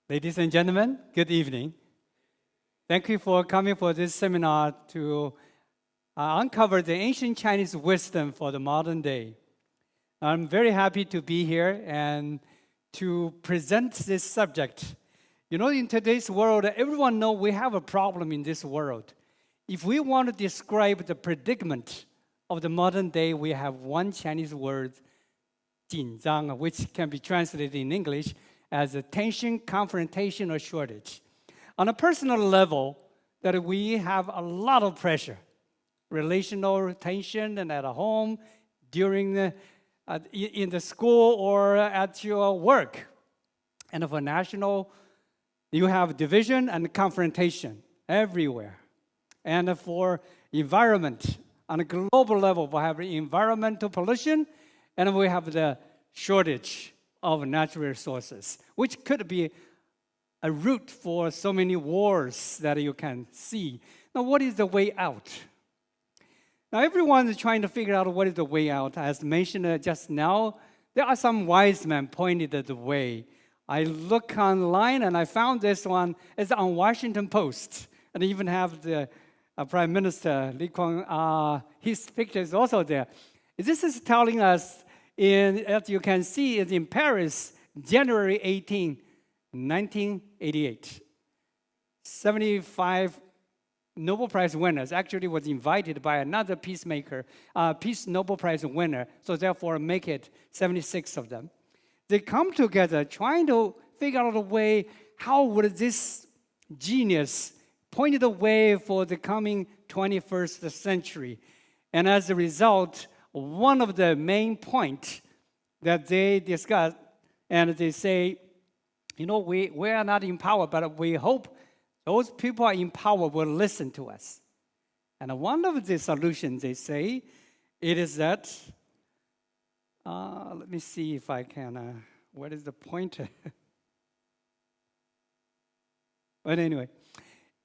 Ladies and gentlemen, good evening. Thank you for coming for this seminar to uncover the ancient Chinese wisdom for the modern day. I'm very happy to be here and to present this subject. You know, in today's world, everyone knows we have a problem in this world. If we want to describe the predicament of the modern day, we have one Chinese word, 紧张, which can be translated in English as a tension, confrontation, or shortage. On a personal level, that we have a lot of pressure, relational tension, and at home, during in the school or at your work. And for national, you have division and confrontation everywhere. And for environment, on a global level, we have environmental pollution, and we have the shortage of natural resources, which could be a root for so many wars that you can see. Now, what is the way out? Now, everyone is trying to figure out what is the way out. As mentioned just now, there are some wise men pointed the way. I look online and I found this one. It's on Washington Post, and they even have the Prime Minister Li Kuang. His picture is also there. This is telling us, as you can see, is in Paris, January 18, 1988. 75 Nobel Prize winners actually was invited by another peacemaker, Peace Nobel Prize winner, so therefore make it 76 of them. They come together trying to figure out a way, how would this genius point the way for the coming 21st century. And as a result, one of the main points that they discuss, and they say, you know, we are not in power, but we hope those people in power will listen to us. And one of the solutions, they say, it is that, let me see if I can, what is the pointer? But anyway,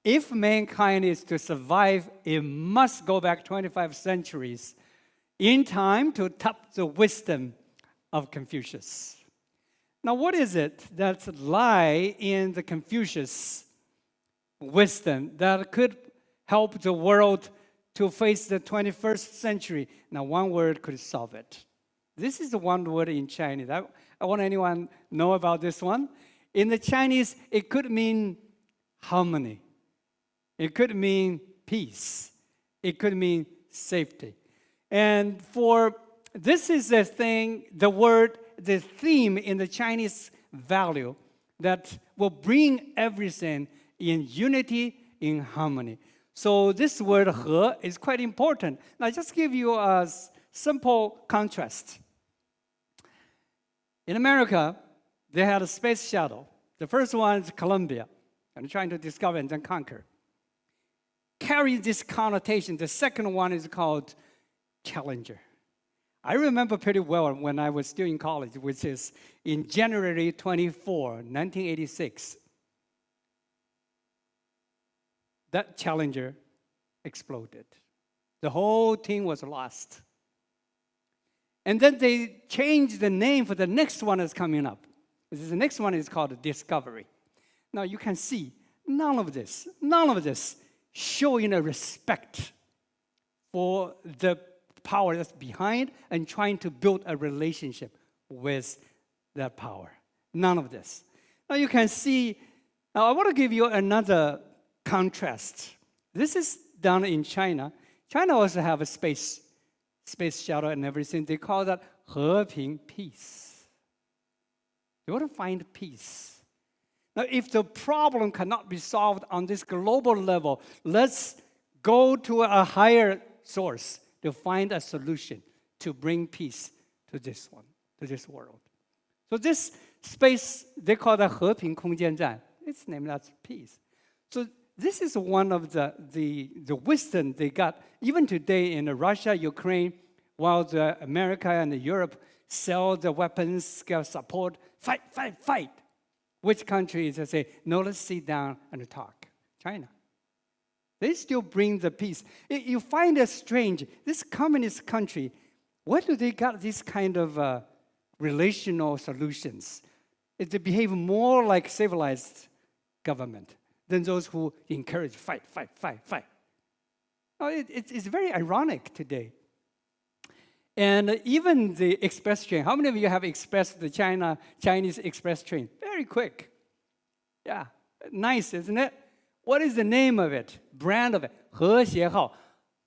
if mankind is to survive, it must go back 25 centuries in time to tap the wisdom of Confucius. Now, what is it that lie in the Confucius wisdom that could help the world to face the 21st century? Now, one word could solve it. This is the one word in Chinese. I want anyone know about this one. In the Chinese, it could mean harmony. It could mean peace. It could mean safety. And for this is the thing, the word, the theme in the Chinese value that will bring everything in unity, in harmony. So this word "he" is quite important. Now, just give you a simple contrast. In America, they had a space shuttle. The first one is Columbia, and trying to discover and then conquer. Carries this connotation. The second one is called Challenger. I remember pretty well when I was still in college, which is in January 24, 1986. That Challenger exploded. The whole thing was lost. And then they changed the name for the next one that's coming up. The next one is called Discovery. Now you can see none of this showing a respect for the power that's behind and trying to build a relationship with that power. None of this. Now you can see, now I want to give you another contrast. This is done in China. China also have a space shuttle and everything. They call that 和平 peace. They want to find peace. Now, if the problem cannot be solved on this global level, let's go to a higher source to find a solution to bring peace to this one, to this world. So this space, they call that 和平空间站. It's named as peace. So this is one of the wisdom they got even today in Russia, Ukraine, while the America and Europe sell the weapons, support, fight. Which country is to say, no, let's sit down and talk? China. They still bring the peace. You find it strange, this communist country, where do they got this kind of relational solutions? They behave more like civilized government than those who encourage fight, fight, fight, fight. Oh, it's very ironic today. And even the express train, how many of you have expressed the Chinese express train? Very quick. Yeah, nice, isn't it? What is the name of it? Brand of it? 和谐号.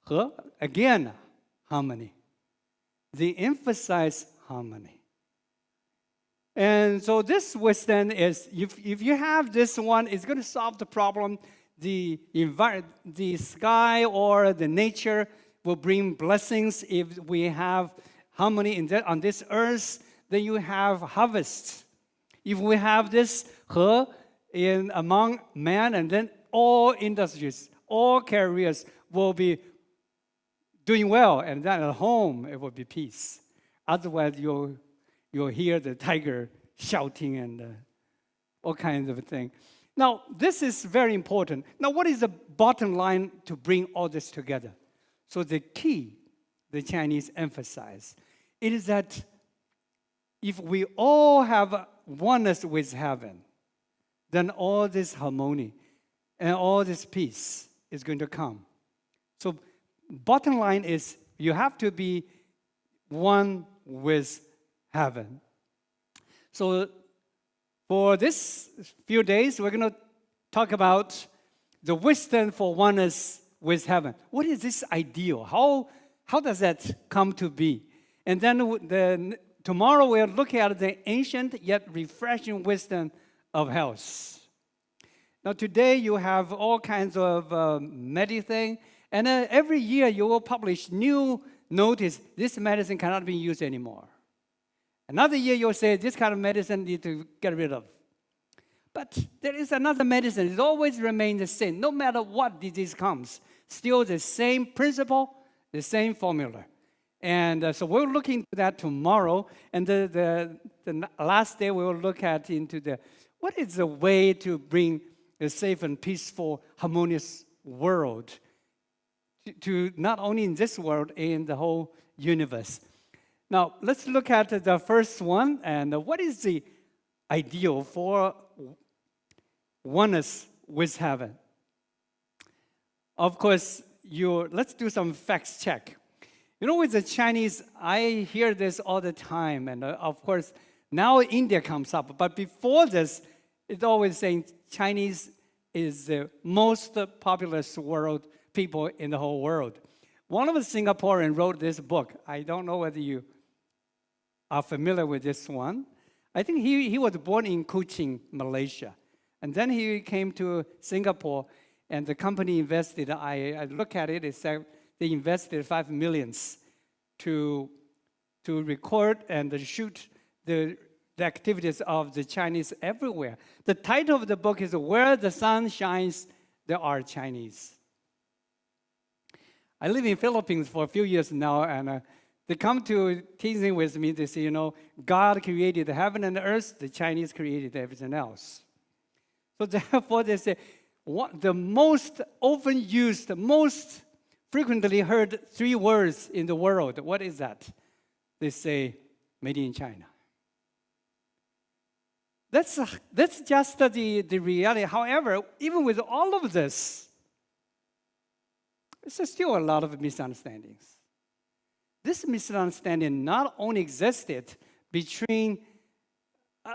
和, again, harmony. They emphasize harmony. And so this wisdom is, if you have this one, it's going to solve the problem. The sky or the nature will bring blessings. If we have harmony on this earth, then you have harvest. If we have this 和 among man, and then all industries, all careers will be doing well, and then at home it will be peace. Otherwise, you'll hear the tiger shouting and all kinds of things. Now, this is very important. Now, what is the bottom line to bring all this together? So the key, the Chinese emphasize, it is that if we all have oneness with heaven, then all this harmony and all this peace is going to come. So bottom line is you have to be one with heaven. So for this few days, we're going to talk about the wisdom for oneness with heaven. What is this ideal? How does that come to be? And then tomorrow we'll look at the ancient yet refreshing wisdom of health. Now today you have all kinds of medicine, and every year you will publish new notice, this medicine cannot be used anymore. Another year you'll say this kind of medicine need to get rid of. But there is another medicine, it always remains the same, no matter what disease comes. Still the same principle, the same formula. And so we'll look into that tomorrow. And the last day we will look at what is the way to bring a safe and peaceful, harmonious world to not only in this world, in the whole universe. Now, let's look at the first one. And what is the ideal for oneness with heaven? Of course, let's do some facts check. You know, with the Chinese, I hear this all the time. And of course, now India comes up. But before this, it's always saying Chinese is the most populous people in the whole world. One of the Singaporeans wrote this book. I don't know whether you are familiar with this one. I think he was born in Kuching, Malaysia. And then he came to Singapore, and the company invested, I look at it, it said they invested $5 million to record and shoot the activities of the Chinese everywhere. The title of the book is Where the Sun Shines, There Are Chinese. I live in Philippines for a few years now, and they come to teasing with me. They say, God created the heaven and the earth. The Chinese created everything else. So therefore, they say, the most often used, most frequently heard 3 words in the world. What is that? They say, made in China. That's just the reality. However, even with all of this, there's still a lot of misunderstandings. This misunderstanding not only existed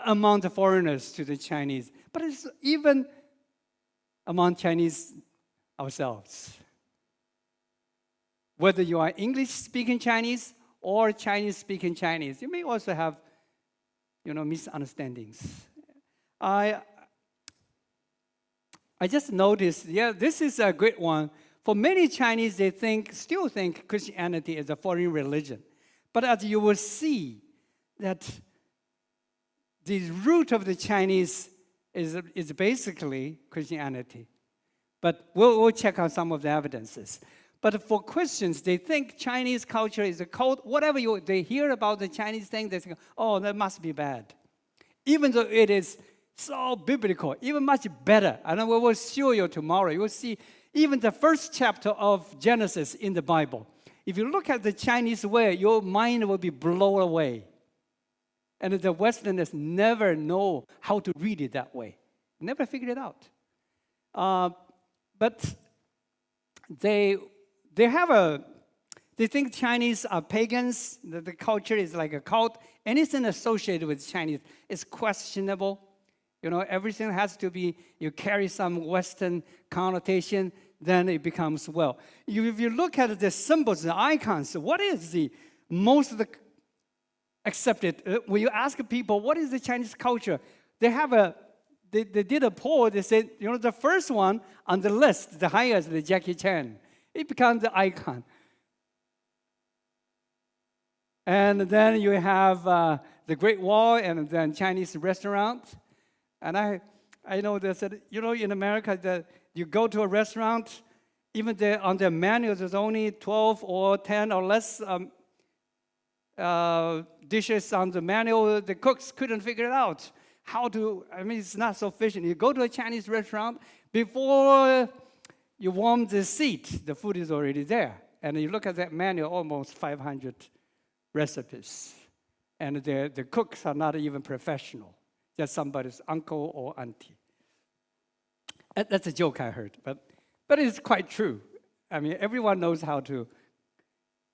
among the foreigners to the Chinese, but it's even among Chinese ourselves. Whether you are English-speaking Chinese or Chinese-speaking Chinese, you may also have, misunderstandings. I just noticed, this is a great one. For many Chinese, they still think Christianity is a foreign religion. But as you will see, that the root of the Chinese is basically Christianity. But we'll check out some of the evidences. But for Christians, they think Chinese culture is a cult. Whatever they hear about the Chinese thing, they think, oh, that must be bad. Even though it is so biblical, even much better. And we will show you tomorrow. You will see even the first chapter of Genesis in the Bible. If you look at the Chinese way, your mind will be blown away. And the Westerners never know how to read it that way. Never figured it out. But they think Chinese are pagans. The culture is like a cult. Anything associated with Chinese is questionable. You know, everything has to be, you carry some Western connotation, then it becomes, well. If you look at the symbols, the icons, what is the most accepted? When you ask people, what is the Chinese culture? They did a poll, they said, you know, the first one on the list, the highest, the Jackie Chan. It becomes the icon. And then you have the Great Wall and then Chinese restaurant. And I know they said, you know, in America, that you go to a restaurant, even on their menu, there's only 12 or 10 or less dishes on the menu. The cooks couldn't figure it out. It's not so efficient. You go to a Chinese restaurant, before you warm the seat, the food is already there. And you look at that menu, almost 500 recipes. And the cooks are not even professional. Just somebody's uncle or auntie. That's a joke I heard, but it's quite true. I mean, everyone knows how to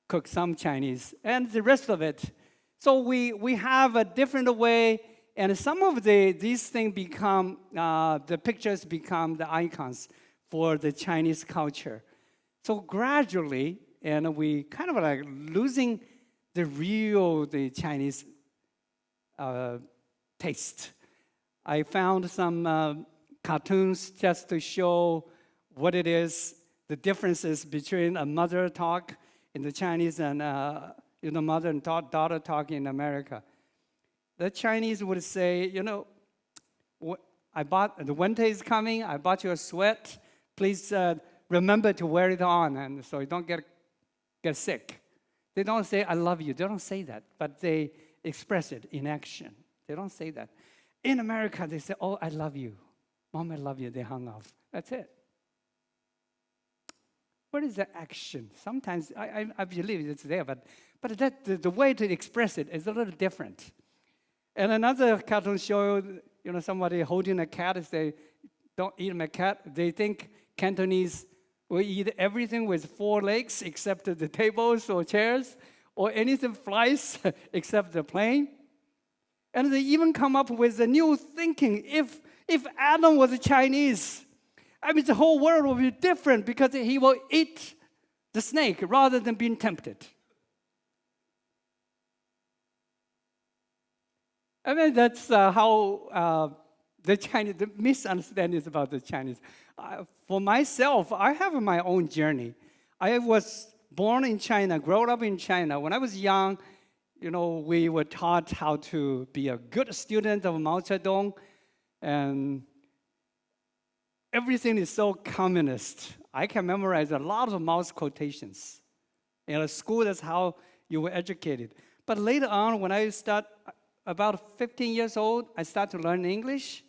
cook some Chinese, and the rest of it. So we have a different way, and some of these things become, the pictures become the icons for the Chinese culture. So gradually, and we kind of like losing the Chinese taste. I found some cartoons just to show what it is, the differences between a mother talk in the Chinese and mother and daughter talk in America. The Chinese would say, you know, the winter is coming, I bought you a sweat, please remember to wear it on, and so you don't get sick. They don't say, I love you. They don't say that, but they express it in action. They don't say that. In America, they say, oh, I love you. Mom, I love you. They hung off. That's it. What is the action? Sometimes, I believe it's there, but the way to express it is a little different. And another cartoon showed, you know, somebody holding a cat and say, don't eat my cat. They think Cantonese will eat everything with 4 legs except the tables or chairs, or anything flies except the plane. And they even come up with a new thinking. If Adam was a Chinese, I mean, the whole world will be different because he will eat the snake rather than being tempted. I mean, that's how the misunderstandings about the Chinese. For myself, I have my own journey. I was born in China, grew up in China. When I was young, you know, we were taught how to be a good student of Mao Zedong, and everything is so communist. I can memorize a lot of Mao's quotations. In a school, that's how you were educated. But later on, when I start about 15 years old, I start to learn English.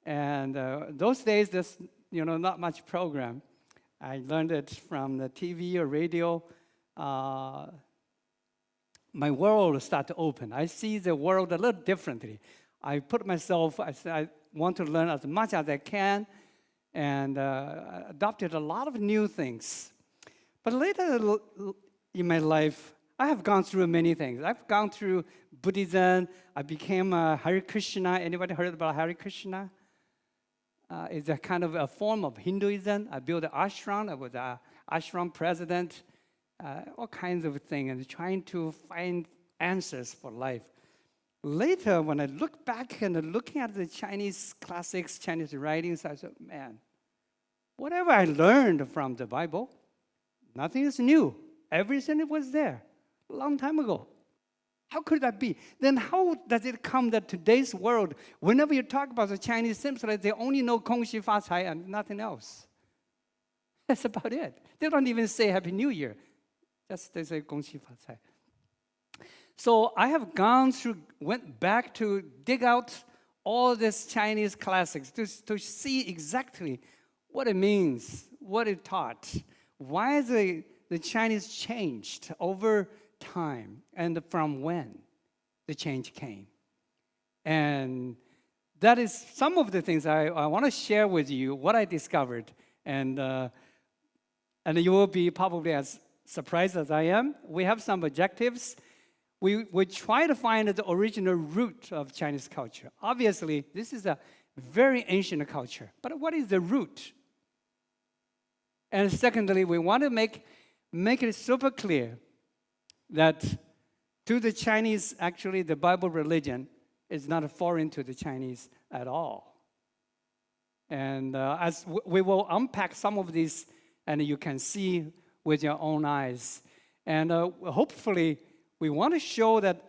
And those days, there's not much program. I learned it from the TV or radio. My world started to open. I see the world a little differently. I put myself, I want to learn as much as I can, and adopted a lot of new things. But later in my life, I have gone through many things. I've gone through Buddhism. I became a Hare Krishna. Anybody heard about Hare Krishna? It's a kind of a form of Hinduism. I built an ashram. I was an ashram president. All kinds of things, and trying to find answers for life. Later, when I look back and looking at the Chinese classics, Chinese writings, I said, man, whatever I learned from the Bible, nothing is new. Everything was there a long time ago. How could that be? Then how does it come that today's world, whenever you talk about the Chinese, seems like they only know Kong Xi Fa Cai and nothing else? That's about it. They don't even say Happy New Year. Just they say Gong Xi Fa Cai. So I have went back to dig out all these Chinese classics to see exactly what it means, what it taught, why the Chinese changed over time, and from when the change came. And that is some of the things I want to share with you, what I discovered. And you will be probably as surprised as I am. We have some objectives. We try to find the original root of Chinese culture. Obviously, this is a very ancient culture. But what is the root? And secondly, we want to make it super clear that to the Chinese, actually, the Bible religion is not foreign to the Chinese at all. And as we will unpack some of these, and you can see with your own eyes. And hopefully, we want to show that,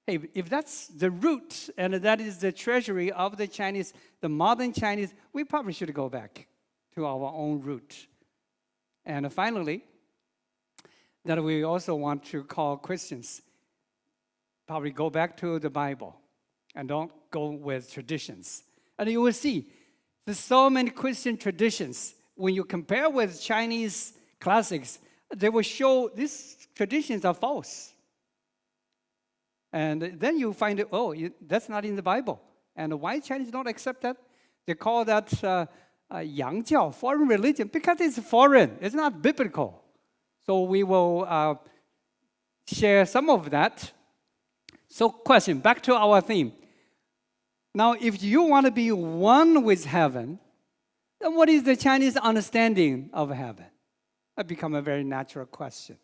hey, if that's the root and that is the treasury of the Chinese, the modern Chinese, we probably should go back to our own root. And finally, that we also want to call Christians, probably go back to the Bible and don't go with traditions. And you will see, there's so many Christian traditions. When you compare with Chinese classics, they will show these traditions are false. And then you find, that's not in the Bible. And why Chinese don't accept that? They call that Yang Jiao, foreign religion, because it's foreign. It's not biblical. So we will share some of that. So question, back to our theme. Now, if you want to be one with heaven, then what is the Chinese understanding of heaven? That becomes a very natural question.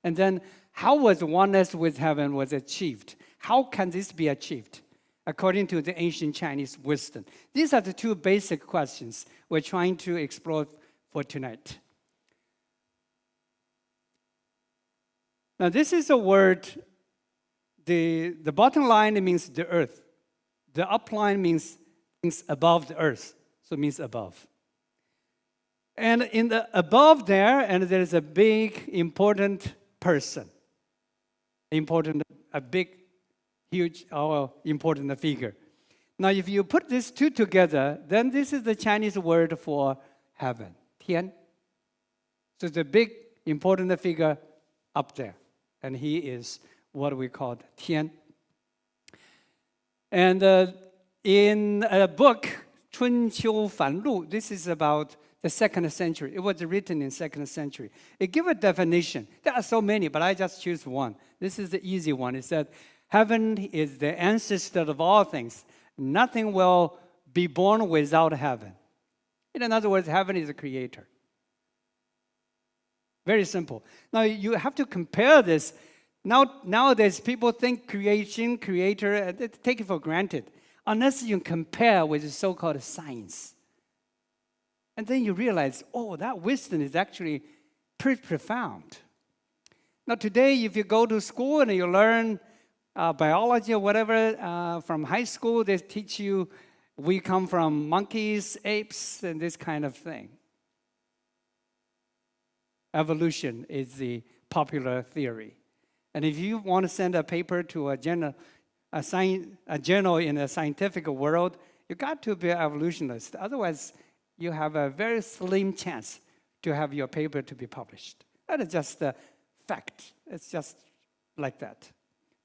And then, how was oneness with heaven was achieved? How can this be achieved? According to the ancient Chinese wisdom. These are the two basic questions we're trying to explore for tonight. Now, this is a word, the bottom line means the earth. The upline means above the earth, so it means above. And in the above there, and there is a big, important person. A big, huge, or important figure. Now, if you put these two together, then this is the Chinese word for heaven, Tian. So the big, important figure up there. And he is what we call Tian. And in a book, 春秋繁露, this is about the 2nd century. It was written in 2nd century. It gives a definition. There are so many, but I just choose one. This is the easy one. It said, heaven is the ancestor of all things. Nothing will be born without heaven. In other words, heaven is a creator. Very simple. Now, you have to compare this. Nowadays, people think creation, creator, they take it for granted. Unless you compare with the so-called science. And then you realize, that wisdom is actually pretty profound. Now today, if you go to school and you learn biology or whatever, from high school, they teach you we come from monkeys, apes, and this kind of thing. Evolution is the popular theory. And if you want to send a paper to a journal in a scientific world, you got to be an evolutionist. Otherwise, you have a very slim chance to have your paper to be published. That is just a fact. It's just like that.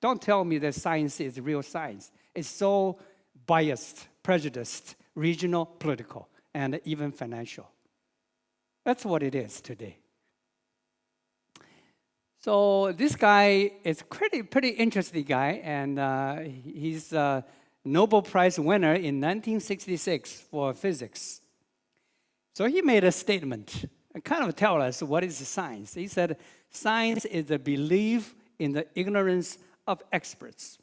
Don't tell me that science is real science. It's so biased, prejudiced, regional, political, and even financial. That's what it is today. So this guy is pretty interesting guy, and he's a Nobel Prize winner in 1966 for physics. So he made a statement and kind of tell us what is science. He said, science is the belief in the ignorance of experts.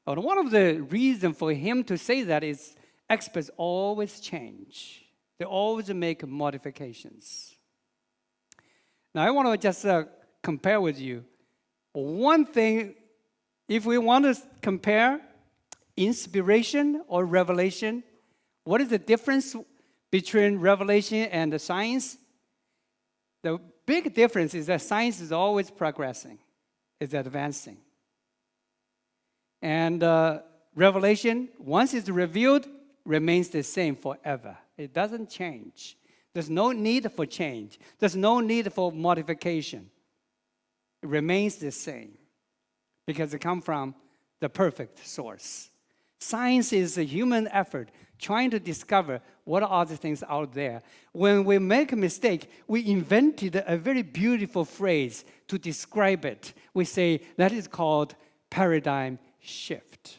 And one of the reasons for him to say that is experts always change. They always make modifications. Now I want to just compare with you. One thing, if we want to compare inspiration or revelation, what is the difference between revelation and the science? The big difference is that science is always progressing, it's advancing. And revelation, once it's revealed, remains the same forever. It doesn't change. There's no need for change. There's no need for modification. It remains the same because it comes from the perfect source. Science is a human effort trying to discover what are the things out there. When we make a mistake, we invented a very beautiful phrase to describe it. We say that is called paradigm shift.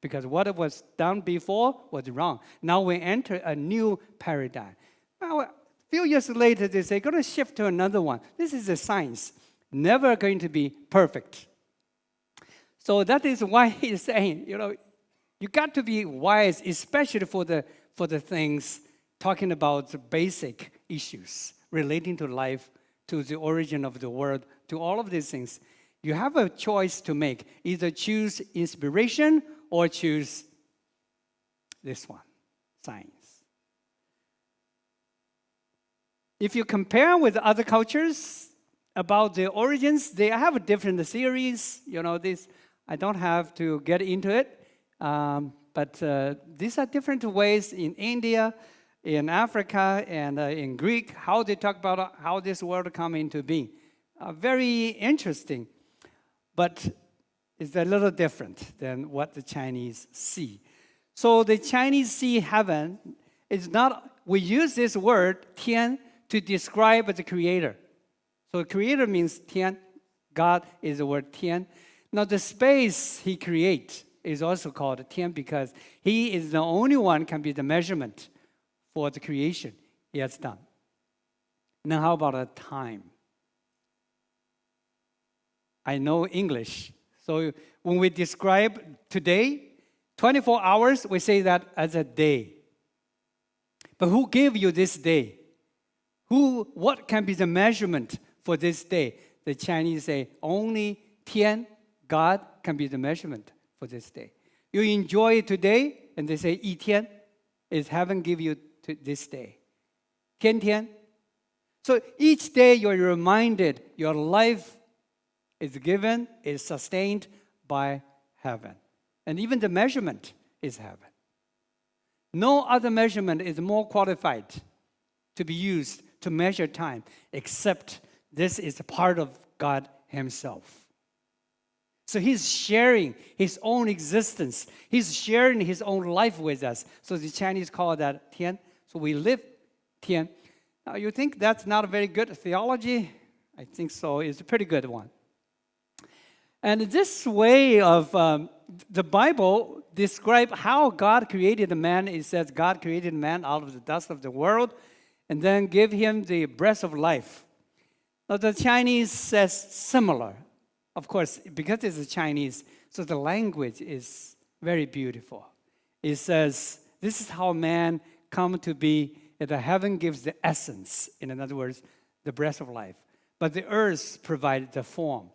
Because what was done before was wrong. Now we enter a new paradigm. Now, a few years later, they say, going to shift to another one. This is a science. Never going to be perfect. So that is why he's saying, you got to be wise, especially for the things talking about the basic issues relating to life, to the origin of the world, to all of these things. You have a choice to make. Either choose inspiration or choose this one, science. If you compare with other cultures about the origins, they have different theories. This I don't have to get into it, but these are different ways in India, in Africa, and in Greek, how they talk about how this world come into being. Very interesting, but it's a little different than what the Chinese see. So the Chinese see heaven is not, we use this word, tian, to describe the creator. So creator means tian, God is the word tian. Now the space he creates is also called tian because he is the only one can be the measurement for the creation he has done. Now how about a time? I know English. So when we describe today, 24 hours, we say that as a day. But who gave you this day? What can be the measurement for this day? The Chinese say only tian, God, can be the measurement for this day. You enjoy it today, and they say yi tian is heaven give you to this day. Tian tian. So each day you're reminded your life is given, is sustained by heaven. And even the measurement is heaven. No other measurement is more qualified to be used to measure time, except this is a part of God himself. So he's sharing his own existence. He's sharing his own life with us. So the Chinese call that tian. So we live tian. Now you think that's not a very good theology? I think so. It's a pretty good one. And this way of the Bible describe how God created man. It says God created man out of the dust of the world and then gave him the breath of life. Now the Chinese says similar. Of course, because it's a Chinese, so the language is very beautiful. It says, this is how man come to be, that heaven gives the essence, in other words, the breath of life. But the earth provided the form.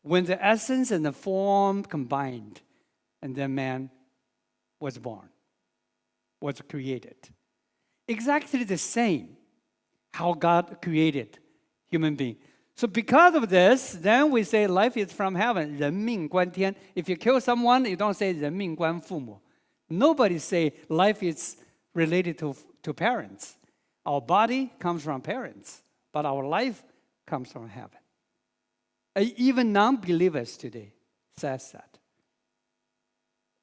When the essence and the form combined, and then man was born, was created. Exactly the same, how God created human being. So because of this, then we say life is from heaven, 人命关天. If you kill someone, you don't say 人命关父母. Nobody say life is related to parents. Our body comes from parents, but our life comes from heaven. Even non-believers today says that.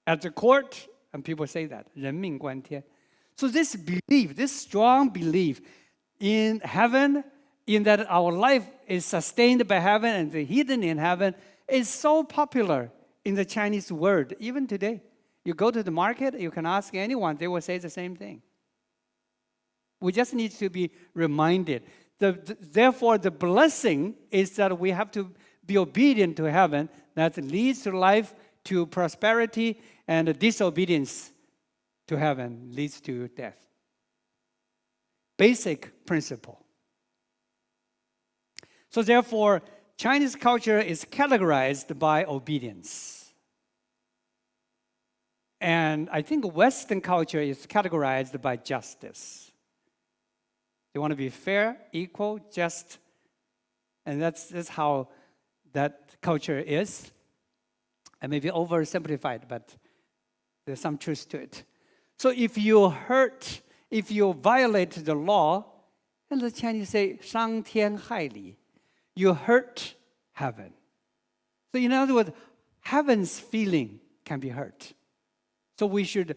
At the court, and people say that, 人命关天. So this belief, this strong belief in heaven, in that our life is sustained by heaven and hidden in heaven, is so popular in the Chinese world, even today. You go to the market, you can ask anyone, they will say the same thing. We just need to be reminded. Therefore, the blessing is that we have to be obedient to heaven. That leads to life, to prosperity, and disobedience to heaven leads to death. Basic principle. So therefore, Chinese culture is categorized by obedience. And I think Western culture is categorized by justice. They want to be fair, equal, just. And that's how that culture is. And maybe oversimplified, but there's some truth to it. So if you hurt, if you violate the law, and the Chinese say, 伤天害理. You hurt heaven. So in other words, heaven's feeling can be hurt. So we should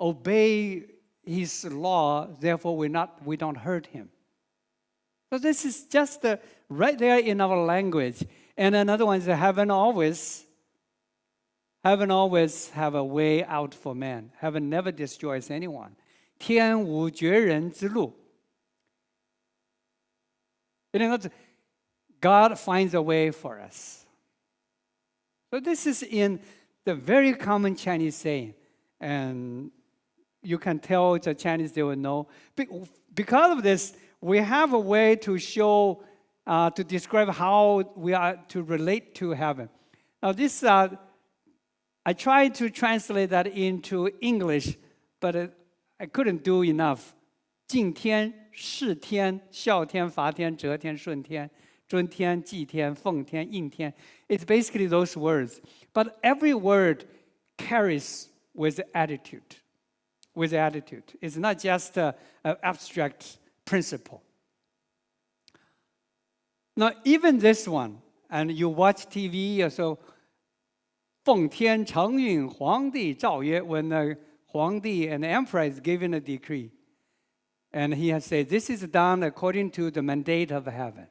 obey his law, therefore we don't hurt him. So this is just right there in our language. And another one is heaven always have a way out for man. Heaven never destroys anyone. 天无绝人之路. In other words, God finds a way for us. So this is in the very common Chinese saying. And you can tell the Chinese, they will know. Because of this, we have a way to show, to describe how we are to relate to heaven. Now this, I tried to translate that into English, but I couldn't do enough. 敬天, 视天, 笑天, 罚天, 折天, 顺天, 尊天, 祭天, 奉天, 应天. It's basically those words. But every word carries with attitude. With attitude. It's not just an abstract principle. Now, even this one, and you watch TV, so 奉天承运皇帝诏曰, when the Huangdi and the emperor is given a decree, and he has said, this is done according to the mandate of heaven.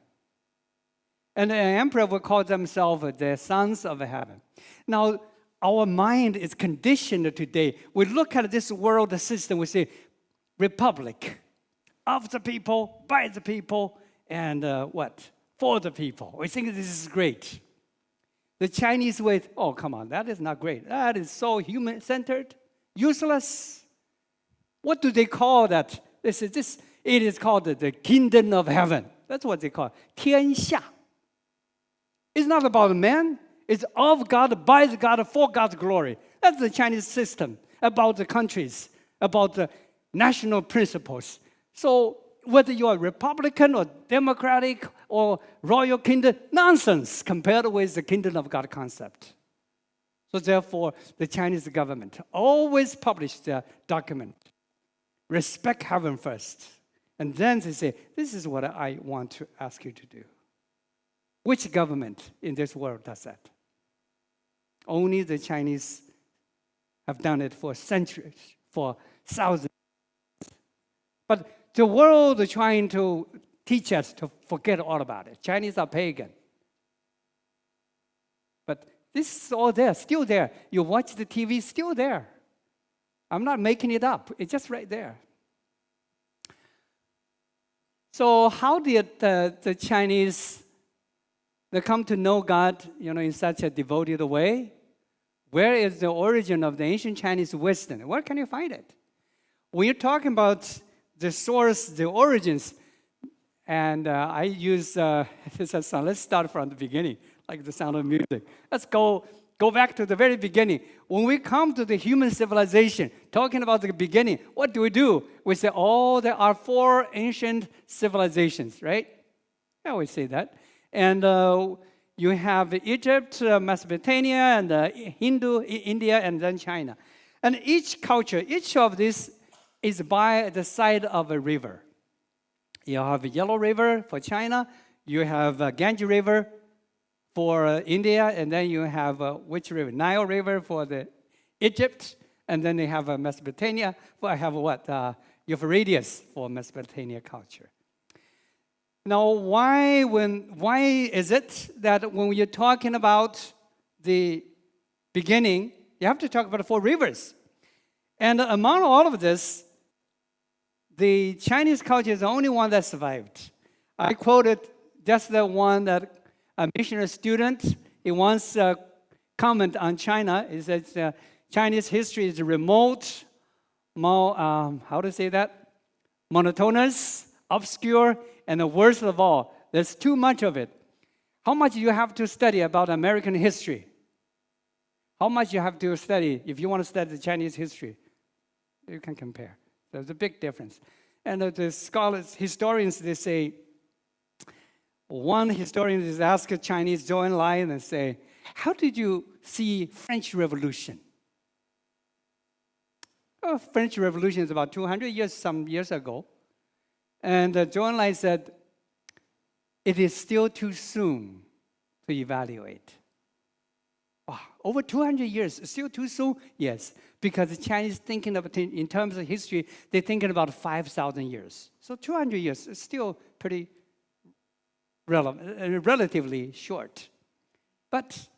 And the emperor will call themselves the sons of heaven. Now, our mind is conditioned today. We look at this world system, we say, republic, of the people, by the people, and what? For the people. We think this is great. The Chinese way, oh, come on, that is not great. That is so human-centered, useless. What do they call that? It is called the kingdom of heaven. That's what they call it. 天下. It's not about man. It's of God, by God, for God's glory. That's the Chinese system about the countries, about the national principles. So whether you are Republican or Democratic or royal kingdom, nonsense compared with the kingdom of God concept. So therefore, the Chinese government always publish their document. Respect heaven first. And then they say, this is what I want to ask you to do. Which government in this world does that? Only the Chinese have done it for centuries, for thousands. But the world is trying to teach us to forget all about it. Chinese are pagan. But this is all there, still there. You watch the TV, still there. I'm not making it up. It's just right there. So how did the Chinese they come to know God, in such a devoted way? Where is the origin of the ancient Chinese wisdom? Where can you find it? When you're talking about the source, the origins, and I use this as sound. Let's start from the beginning, like the sound of music. Let's go back to the very beginning. When we come to the human civilization, talking about the beginning, what do? We say, there are 4 ancient civilizations, right? I always say that. And you have Egypt, Mesopotamia, and Hindu, India, and then China. And each culture, each of these is by the side of a river. You have Yellow River for China, you have Ganges River for India, and then you have which river? Nile River for the Egypt, and then they have Mesopotamia. I have Euphrates for Mesopotamia culture. Now, why is it that when you're talking about the beginning, you have to talk about the 4 rivers? And among all of this, the Chinese culture is the only one that survived. I quoted just the one that a missionary student, he once commented on China. He says Chinese history is remote, how to say that? Monotonous, obscure, and the worst of all, there's too much of it. How much you have to study about American history? How much you have to study if you want to study the Chinese history? You can compare. There's a big difference. And the scholars, historians, they say, one historian is asked a Chinese Zhou Enlai and say, how did you see French Revolution? French Revolution is about 200 years, some years ago. And Zhou Enlai said, it is still too soon to evaluate. Wow, over 200 years, still too soon? Yes, because the Chinese thinking of it in terms of history, they're thinking about 5,000 years. So 200 years is still pretty relatively short. But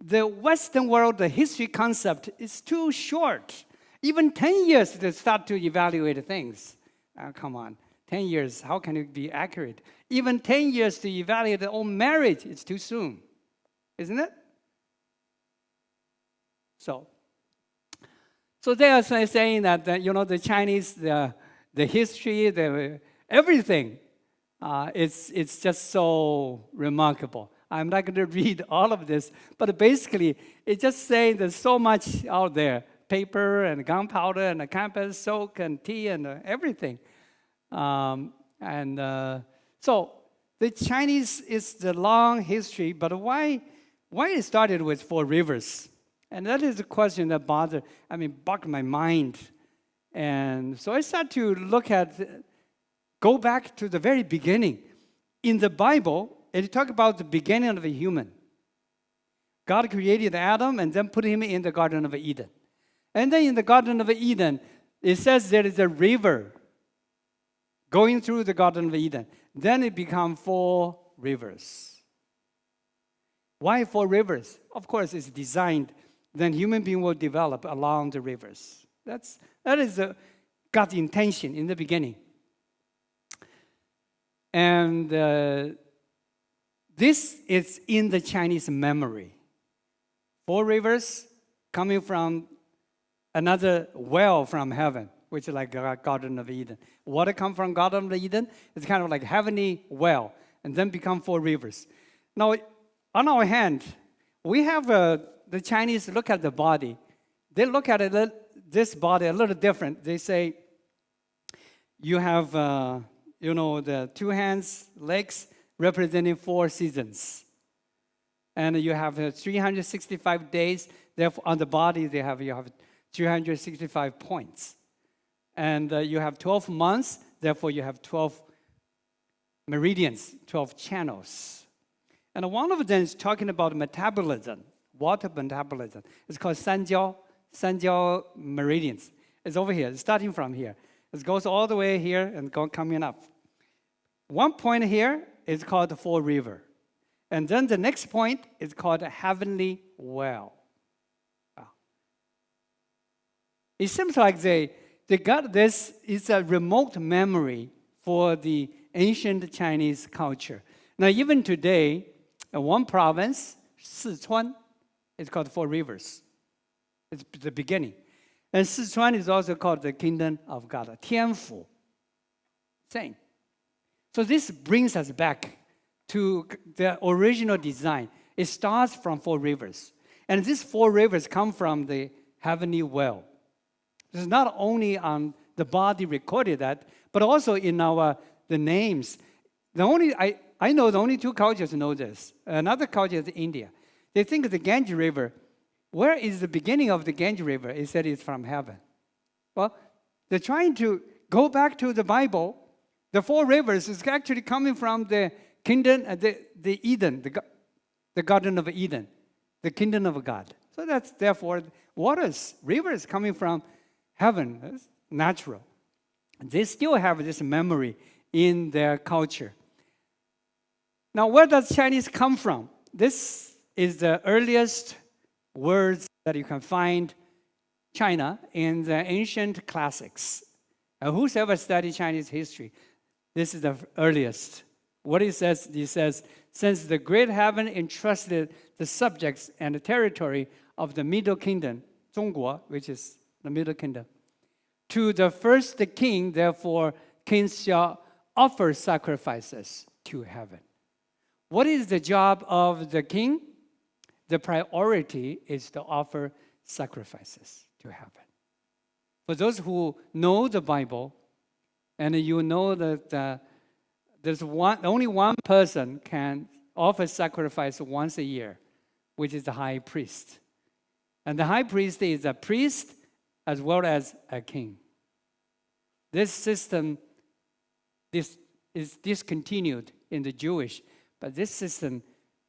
the Western world, the history concept is too short. Even 10 years to start to evaluate things. Come on, 10 years, how can it be accurate? Even 10 years to evaluate their own marriage, it's too soon, isn't it? So they are saying that the Chinese, the history, everything, it's just so remarkable. I'm not going to read all of this, but basically, it's just saying there's so much out there: paper and gunpowder and campus soap and tea and everything. So the Chinese is the long history, but why it started with 4 rivers? And that is a question that bogged my mind. And so I started to go back to the very beginning. In the Bible, it talks about the beginning of a human. God created Adam and then put him in the Garden of Eden. And then in the Garden of Eden, it says there is a river going through the Garden of Eden. Then it becomes 4 rivers. Why 4 rivers? Of course, it's designed. Then human being will develop along the rivers. That is God's intention in the beginning. And this is in the Chinese memory. 4 rivers coming from another well from heaven, which is like Garden of Eden. Water come from Garden of Eden. It's kind of like heavenly well, and then become 4 rivers. Now, on our hand, we have the Chinese look at the body. They look at this body a little different. They say you have, the 2 hands, legs representing 4 seasons. And you have 365 days. Therefore, on the body, you have 365 points. And you have 12 months. Therefore, you have 12 meridians, 12 channels. And one of them is talking about metabolism. Water metabolism. It's called Sanjiao meridians. It's over here, it's starting from here. It goes all the way here and coming up. One point here is called the 4 river. And then the next point is called a heavenly well. Wow. It seems like they got this, it's a remote memory for the ancient Chinese culture. Now, even today, in one province, Sichuan, it's called 4 rivers. It's the beginning. And Sichuan is also called the kingdom of God, Tianfu. Same. So this brings us back to the original design. It starts from 4 rivers. And these 4 rivers come from the heavenly well. This is not only on the body recorded that, but also in the names. I know the only 2 cultures know this. Another culture is India. They think the Ganges River, where is the beginning of the Ganges River? It said it's from heaven. Well, they're trying to go back to the Bible. The 4 rivers is actually coming from the kingdom, the Eden, the Garden of Eden, the kingdom of God. So that's therefore rivers coming from heaven. That's natural. They still have this memory in their culture. Now, where does Chinese come from? This is the earliest words that you can find China in the ancient classics. And who's ever studied Chinese history? This is the earliest. What it says, since the great heaven entrusted the subjects and the territory of the Middle Kingdom, Zhongguo, which is the Middle Kingdom, to the first king, therefore, kings shall offer sacrifices to heaven. What is the job of the king? The priority is to offer sacrifices to heaven. For those who know the Bible, and you know that there's only one person can offer sacrifice once a year, which is the high priest. And the high priest is a priest as well as a king. This system is discontinued in the Jewish, but this system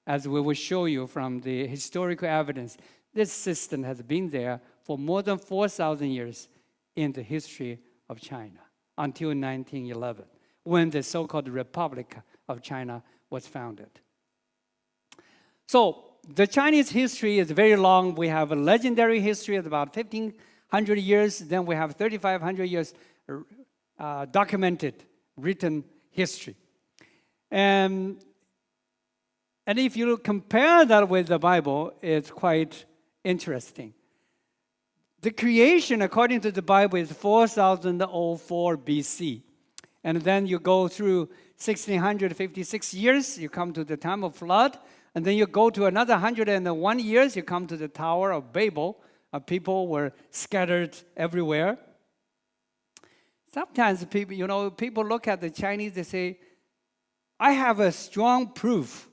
as we will show you from the historical evidence. This system has been there for more than 4,000 years in the history of China until 1911, when the so-called Republic of China was founded. So the Chinese history is very long. We have a legendary history of about 1,500 years. Then we have 3,500 years documented, written history. And if you compare that with the Bible, it's quite interesting. The creation, according to the Bible, is 4004 BC. And then you go through 1656 years, you come to the time of flood. And then you go to another 101 years, you come to the Tower of Babel. People were scattered everywhere. Sometimes people look at the Chinese, they say, I have a strong proof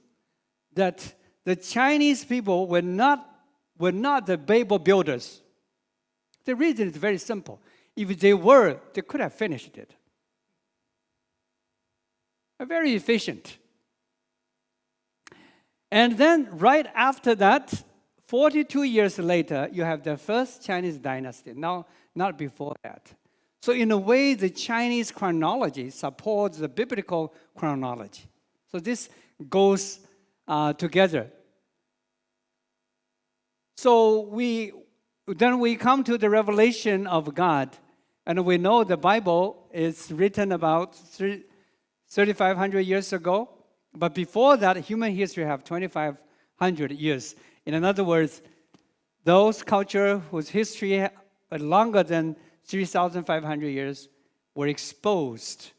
that the Chinese people were not the Babel builders. The reason is very simple. If they were, they could have finished it. They're very efficient. And then right after that, 42 years later, you have the first Chinese dynasty. Now, not before that. So in a way, the Chinese chronology supports the biblical chronology. So this goes together. So then we come to the revelation of God, and we know the Bible is written about 3,500 years ago. But before that, human history have 2,500 years. In other words, those cultures whose history are longer than 3,500 years were exposed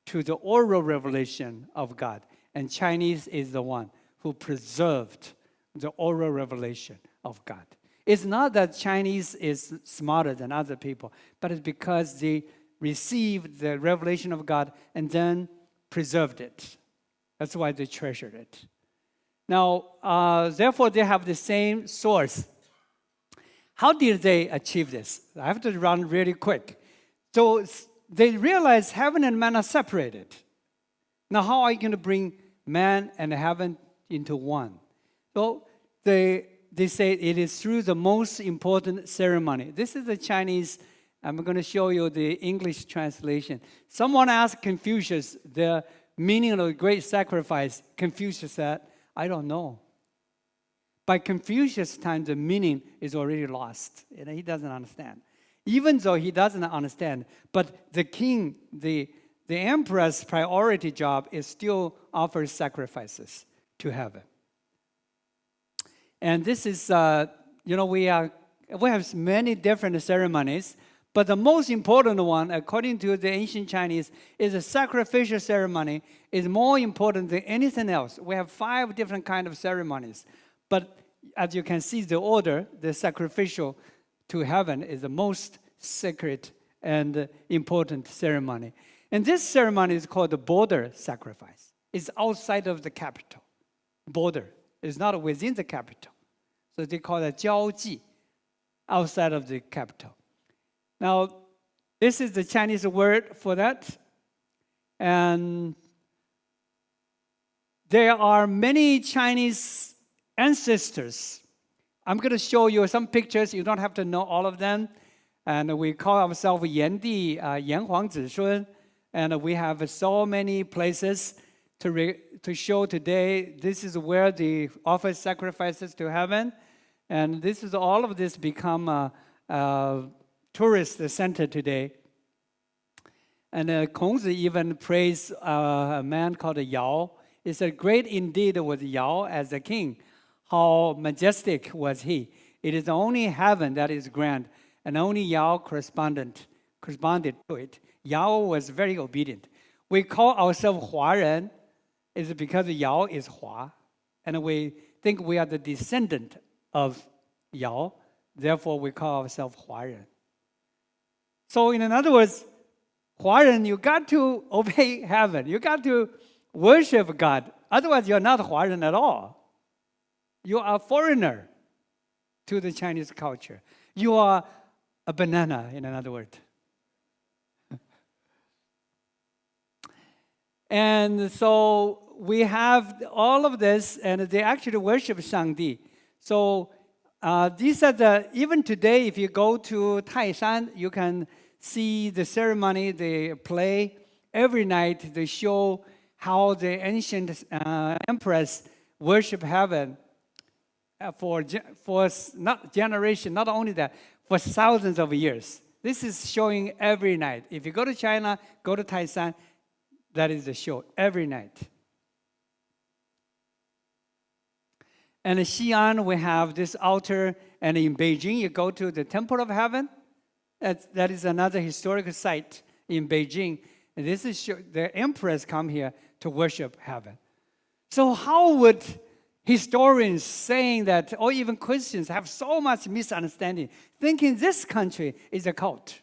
to the oral revelation of God. And Chinese is the one who preserved the oral revelation of God. It's not that Chinese is smarter than other people, but it's because they received the revelation of God and then preserved it. That's why they treasured it. Now, therefore, they have the same source. How did they achieve this? I have to run really quick. So they realized heaven and man are separated. Now, how are you going to bring man and heaven into one? So they say it is through the most important ceremony. This is the Chinese. I'm going to show you the English translation. Someone asked Confucius the meaning of the great sacrifice. Confucius said, I don't know. By Confucius' time, the meaning is already lost. He doesn't understand. Even though he doesn't understand, but the king, the emperor's priority job is still offer sacrifices to heaven. And this is, we have many different ceremonies, but the most important one, according to the ancient Chinese, is a sacrificial ceremony. Is more important than anything else. We have 5 different kinds of ceremonies, but as you can see, the order, the sacrificial to heaven, is the most sacred and important ceremony. And this ceremony is called the border sacrifice. It's outside of the capital. Border is not within the capital. So they call it 交际, outside of the capital. Now, this is the Chinese word for that. And there are many Chinese ancestors. I'm going to show you some pictures. You don't have to know all of them. And we call ourselves Yan Di, Yan Huang Zishun. And we have so many places to show today. This is where they offer sacrifices to heaven. And this is all of this become a tourist center today. And Kongzi even praised a man called Yao. He said, great indeed was Yao as a king. How majestic was he. It is only heaven that is grand, and only Yao corresponded to it. Yao was very obedient. We call ourselves Huaren, is because Yao is Hua, and we think we are the descendant of Yao. Therefore, we call ourselves Huaren. So, in other words, Huaren, you got to obey heaven. You got to worship God. Otherwise, you're not Huaren at all. You are a foreigner to the Chinese culture. You are a banana, in another word. And so we have all of this, and they actually worship Shangdi. So these are even today, if you go to Taishan, you can see the ceremony, they play every night. They show how the ancient empress worship heaven for not generation, not only that, for thousands of years. This is showing every night. If you go to China, go to Taishan, that is the show every night. And in Xi'an, we have this altar, and in Beijing, you go to the Temple of Heaven. That is another historical site in Beijing. And this is the emperors come here to worship heaven. So how would historians saying that, or even Christians, have so much misunderstanding, thinking this country is a cult?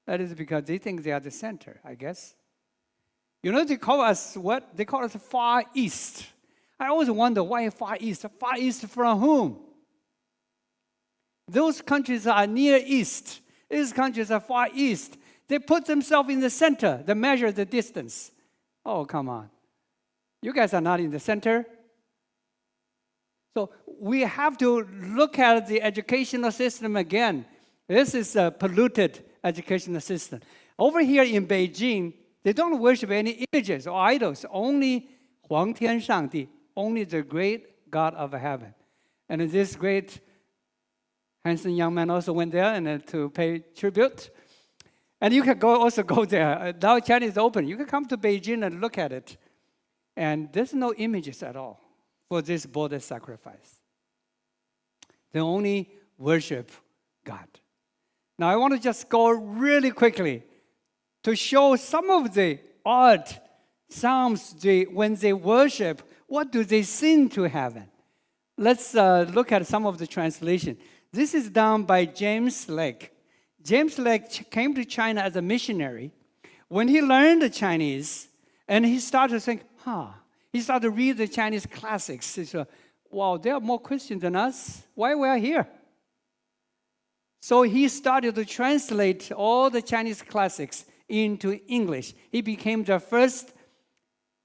That is because they think they are the center, I guess. You know, they call us what? They call us Far East. I always wonder why Far East? Far East from whom? Those countries are Near East. These countries are Far East. They put themselves in the center. They measure the distance. Oh, come on. You guys are not in the center. So we have to look at the educational system again. This is a polluted educational system. Over here in Beijing, they don't worship any images or idols, only Huang Tian Shangdi, only the great God of heaven. And this great handsome young man also went there and to pay tribute. And you can also go there. Now China is open. You can come to Beijing and look at it. And there's no images at all for this border sacrifice. They only worship God. Now I want to just go really quickly to show some of the odd sounds when they worship. What do they sing to heaven? Let's look at some of the translation. This is done by James Lake. James Lake came to China as a missionary. When he learned the Chinese, and he started to think, he started to read the Chinese classics. He said, wow, they are more Christian than us. Why we are here? So he started to translate all the Chinese classics into English. He became the first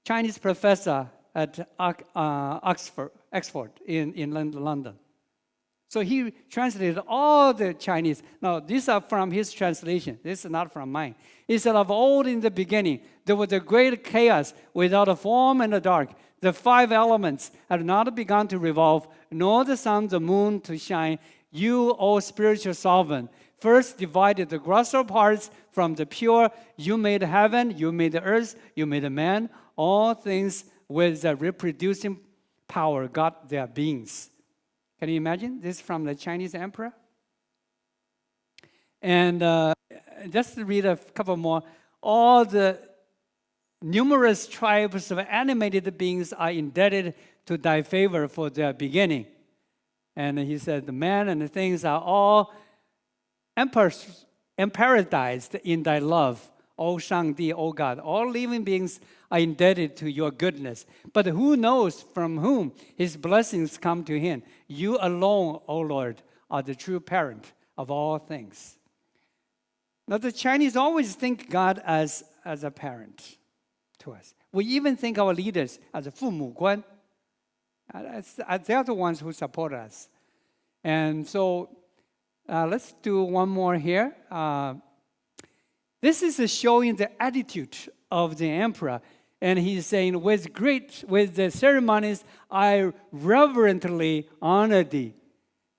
Chinese professor at Oxford in London. So he translated all the Chinese. Now, these are from his translation. This is not from mine. He said, of old in the beginning, there was a great chaos without a form and a dark. The five elements had not begun to revolve, nor the sun, the moon to shine. You, O spiritual sovereign, first divided the grosser parts from the pure. You made heaven, you made the earth, you made the man. All things with the reproducing power got their beings. Can you imagine? This is from the Chinese emperor. And just to read a couple more. All the numerous tribes of animated beings are indebted to thy favor for their beginning. And he said, the man and the things are all emparatized in thy love, O Shangdi, O God. All living beings are indebted to your goodness. But who knows from whom his blessings come to him? You alone, O Lord, are the true parent of all things. Now, the Chinese always think God as a parent to us. We even think our leaders as a 父母官. They are the ones who support us. And so let's do one more here. This is showing the attitude of the emperor. And he's saying, with the ceremonies, I reverently honor thee.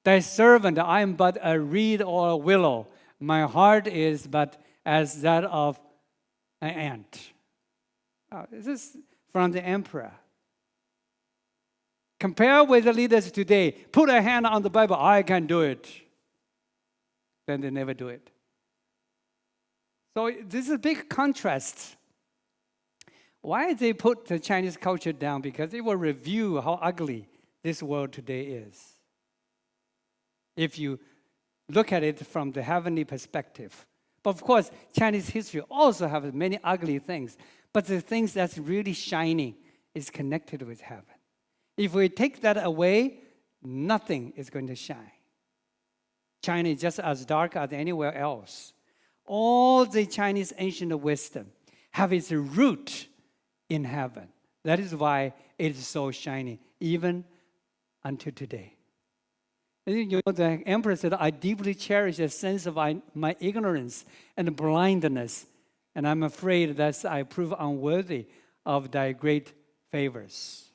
Thy servant, I am but a reed or a willow. My heart is but as that of an ant. This is from the emperor. Compare with the leaders today. Put a hand on the Bible, I can do it. Then they never do it. So this is a big contrast. Why they put the Chinese culture down? Because they will review how ugly this world today is. If you look at it from the heavenly perspective. But of course, Chinese history also has many ugly things. But the things that's really shining is connected with heaven. If we take that away, nothing is going to shine. China is just as dark as anywhere else. All the Chinese ancient wisdom have its root in heaven. That is why it is so shiny, even until today. And the emperor said, I deeply cherish a sense of my ignorance and blindness, and I'm afraid that I prove unworthy of thy great favors.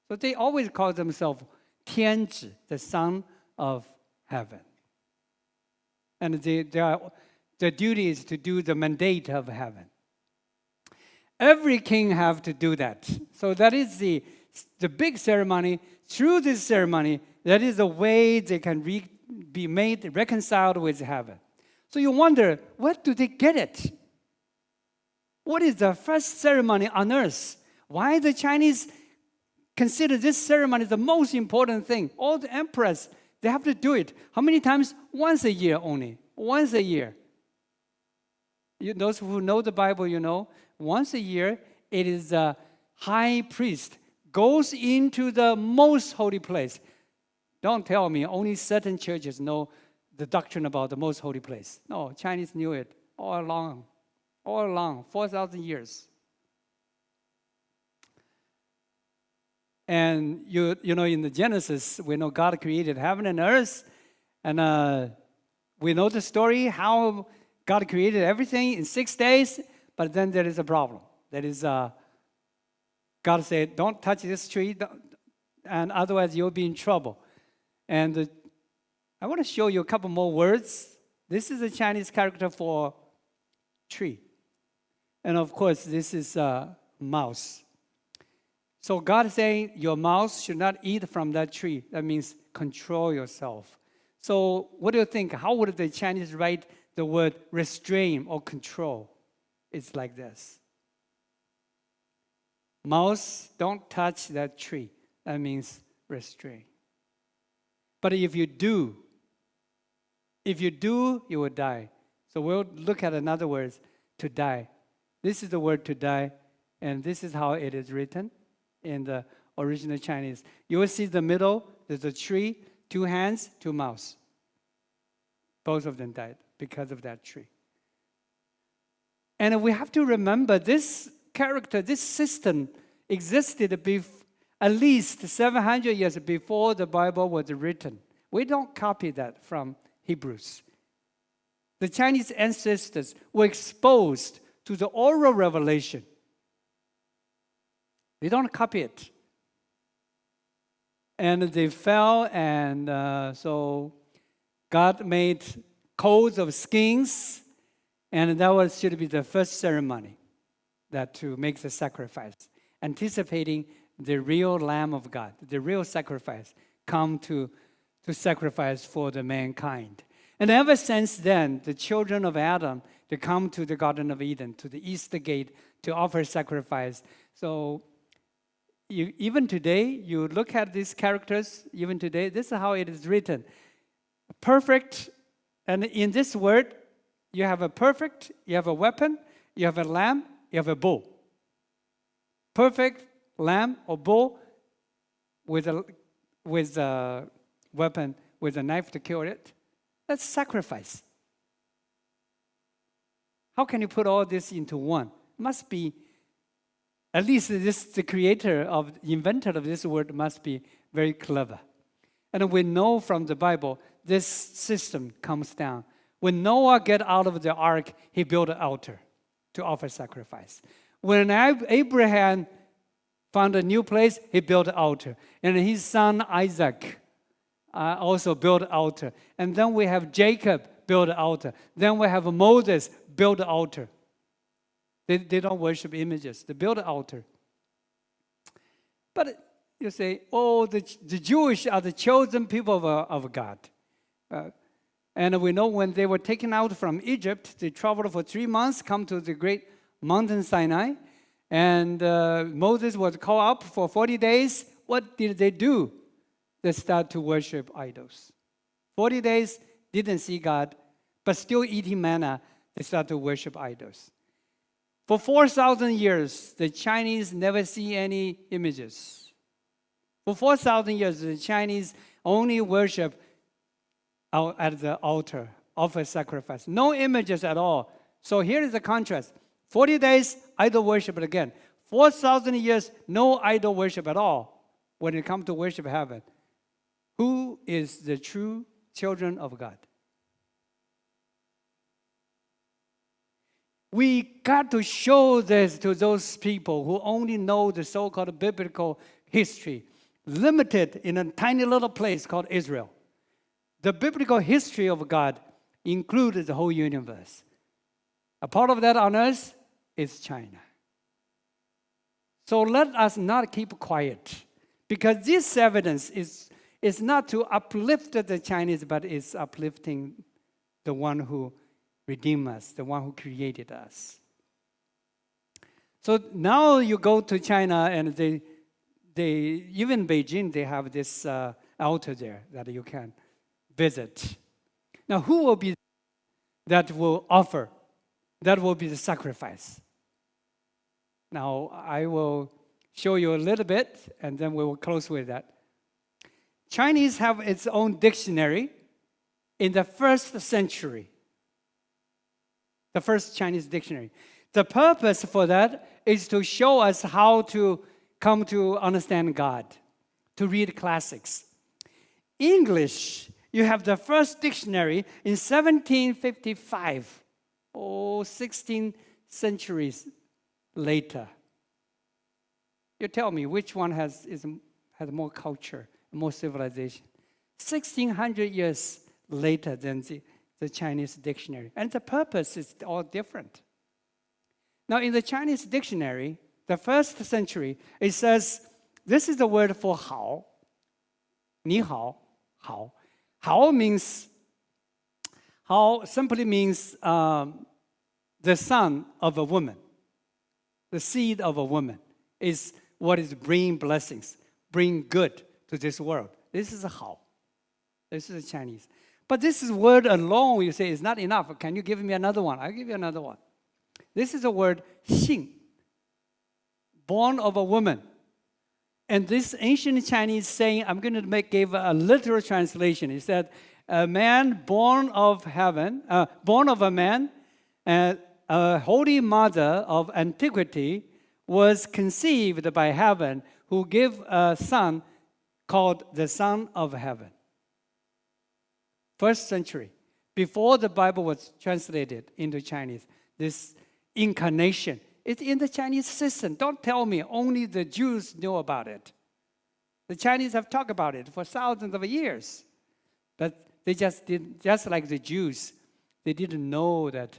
So they always call themselves 天子, the son of heaven. And their duty is to do the mandate of heaven. Every king have to do that. So that is the big ceremony. Through this ceremony, that is the way they can be made reconciled with heaven. So you wonder, where do they get it? What is the first ceremony on earth? Why the Chinese consider this ceremony the most important thing? All the emperors, they have to do it. How many times? Once a year only. Once a year. Those who know the Bible, you know, once a year, it is the high priest goes into the most holy place. Don't tell me only certain churches know the doctrine about the most holy place. No, Chinese knew it all along, 4,000 years. And you know, in the Genesis, we know God created heaven and earth, and we know the story how God created everything in 6 days. But then there is a problem. That is, God said, "Don't touch this tree, and otherwise you'll be in trouble." And I want to show you a couple more words. This is a Chinese character for tree. And of course, this is a mouse. So God is saying, your mouse should not eat from that tree. That means control yourself. So what do you think? How would the Chinese write the word restrain or control? It's like this. Mouse, don't touch that tree. That means restrain. But if you do, you will die. So we'll look at another word, to die. This is the word to die, and this is how it is written in the original Chinese. You will see the middle, there's a tree, 2 hands, 2 mouths. Both of them died because of that tree. And we have to remember this character, this system existed at least 700 years before the Bible was written. We don't copy that from Hebrews. The Chinese ancestors were exposed to the oral revelation. They don't copy it. And they fell, and so God made coats of skins, and that should be the first ceremony that to make the sacrifice, anticipating the real Lamb of God, the real sacrifice, come to sacrifice for the mankind. And ever since then, the children of Adam, they come to the Garden of Eden, to the east gate, to offer sacrifice. So even today, you look at these characters, even today, this is how it is written. Perfect, and in this word, you have a perfect, you have a weapon, you have a lamb, you have a bull. Perfect lamb or bull with a weapon, with a knife to kill it. That's sacrifice. How can you put all this into one? Must be, at least the inventor of this word must be very clever. And we know from the Bible, this system comes down. When Noah got out of the ark, he built an altar to offer sacrifice. When Abraham found a new place, he built an altar. And his son Isaac also built an altar. And then we have Jacob build an altar. Then we have Moses build an altar. They don't worship images. They build an altar. But you say, oh, the Jewish are the chosen people of God. And we know when they were taken out from Egypt, they traveled for 3 months, come to the great mountain Sinai. And Moses was called up for 40 days. What did they do? They start to worship idols. 40 days, didn't see God, but still eating manna, they start to worship idols. For 4,000 years, the Chinese never see any images. For 4,000 years, the Chinese only worship at the altar, offer sacrifice. No images at all. So here is the contrast. 40 days, idol worship again. 4,000 years, no idol worship at all when it comes to worship heaven. Who is the true children of God? We got to show this to those people who only know the so-called biblical history, limited in a tiny little place called Israel. The biblical history of God includes the whole universe. A part of that on earth is China. So let us not keep quiet, because this evidence is not to uplift the Chinese, but it's uplifting the one who redeemed us, the one who created us. So now you go to China, and they even Beijing, they have this altar there that you can visit. Now, who will be that will offer? That will be the sacrifice. Now, I will show you a little bit, and then we will close with that. Chinese have its own dictionary in the 1st century. The first Chinese dictionary. The purpose for that is to show us how to come to understand God, to read classics. English, you have the first dictionary in 1755, 16 centuries later. You tell me which one has more culture, more civilization. 1,600 years later than the Chinese dictionary. And the purpose is all different. Now, in the Chinese dictionary, the 1st century, it says, this is the word for hao. Ni hao, hao. Hao means, hao simply means the son of a woman. The seed of a woman is what is bringing blessings, bring good to this world. This is a hao. This is a Chinese. But this word alone, you say, is not enough. Can you give me another one? I'll give you another one. This is the word xing, born of a woman. And this ancient Chinese saying, I'm going to give a literal translation. It said, a man born of heaven, born of a man, a holy mother of antiquity was conceived by heaven, who gave a son called the Son of Heaven. 1st century, before the Bible was translated into Chinese, this incarnation, it's in the Chinese system. Don't tell me only the Jews know about it. The Chinese have talked about it for thousands of years. But they just didn't, just like the Jews, they didn't know that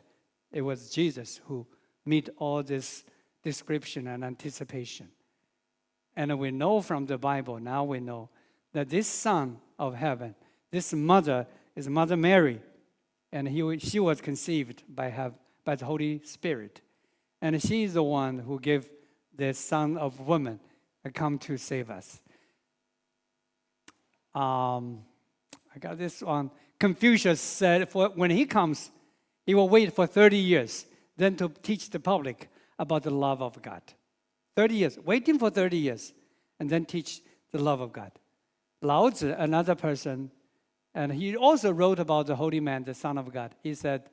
it was Jesus who met all this description and anticipation. And we know from the Bible, now we know that this Son of Heaven, this mother is Mother Mary, and she was conceived by the Holy Spirit. And she is the one who gave the Son of Woman to come to save us. I got this one. Confucius said when he comes, he will wait for 30 years, then to teach the public about the love of God. 30 years, waiting for 30 years, and then teach the love of God. Lao Tzu, another person, and he also wrote about the holy man, the Son of God. He said,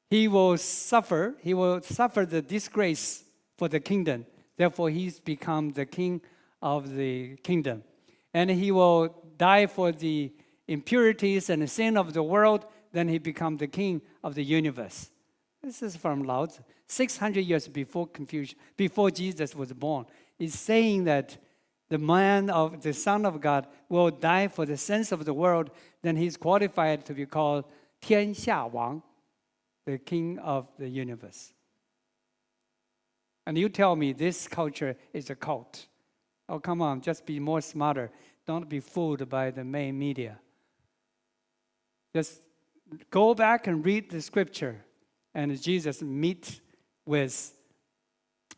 he will suffer the disgrace for the kingdom. Therefore, he's become the king of the kingdom. And he will die for the impurities and the sin of the world. Then he becomes the king of the universe. This is from Lao Tzu. 600 years before Confucius, before Jesus was born. He's saying that the Son of God will die for the sins of the world. Then he's qualified to be called 天下王, the king of the universe. And you tell me this culture is a cult. Oh, come on, just be more smarter. Don't be fooled by the main media. Just go back and read the scripture. And Jesus meet with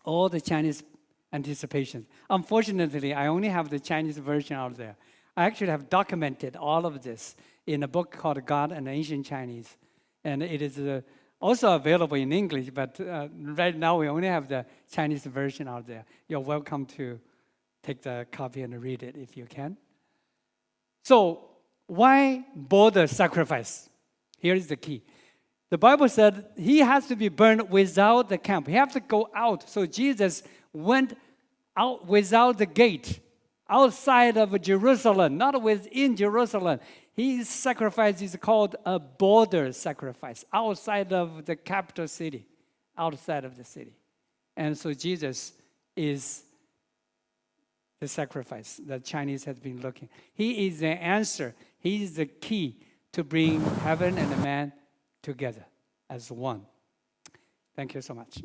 all the Chinese anticipations. Unfortunately, I only have the Chinese version out there. I actually have documented all of this in a book called God and Ancient Chinese. And it is also available in English, but right now we only have the Chinese version out there. You're welcome to take the copy and read it if you can. So, why bother sacrifice? Here is the key. The Bible said he has to be burned without the camp. He has to go out. So Jesus went out without the gate, outside of Jerusalem, not within Jerusalem. His sacrifice is called a border sacrifice, outside of the capital city, outside of the city. And so Jesus is the sacrifice that Chinese has been looking. He is the answer. He is the key to bring heaven and man together as one. Thank you so much.